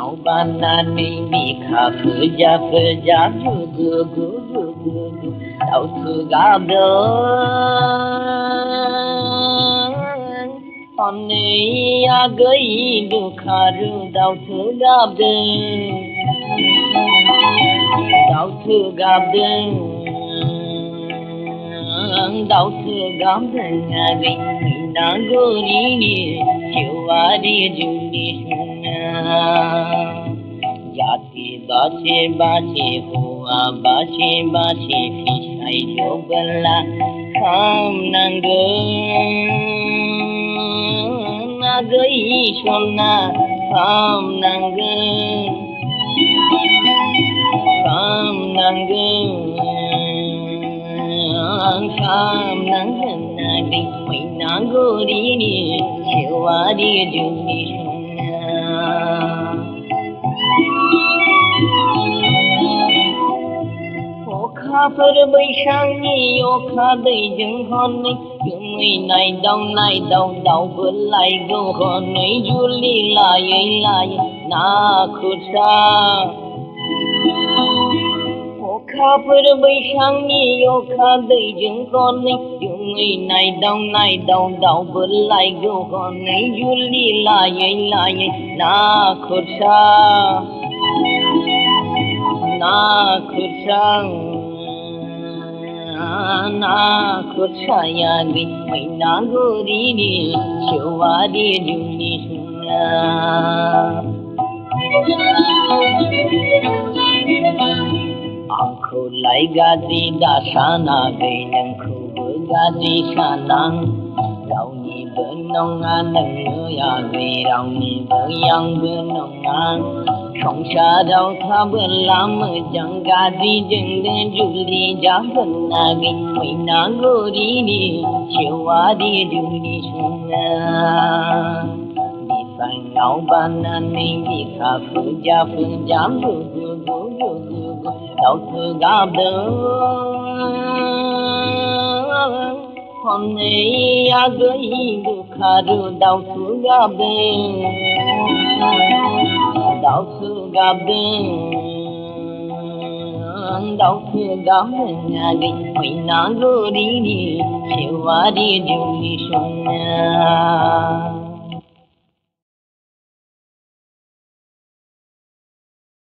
ngau banane bika puja puja gu gu gu gu gu gu tau tu gabdeng onne ya gai dukharu tau tu gabdeng tau tu gabdeng agi na gori ni chiwari juni jati bache bache hua bache bache pisai jogala kham nangeng nagai sona kham nangeng nagai mai nagori ni chiwari juni Khapar baisangni okha dai jeng honai kumai nai dau bulai go honai juli lai na khutsa khapar baisangni okha dai jeng honai kumai nai dau bulai go honai juli lai na khutsa na khutsa gi mai nagori ni chiwari juni angkho lai gaji dasana gai nang khu gaji sanang rau ni benong anang ya gai rau ni yang benong ang Trong xa đau tha bơ lam jang gaji jeng den juli jang na gi mai na gori ni chiwari juni suna di sang ngau banane di kha puja puja gu gu gu gu gu tau tu gabdeng honne ya gai dukharu tau tu gabdeng tau tu gabdeng agi mai nagori ni chiwari juni suna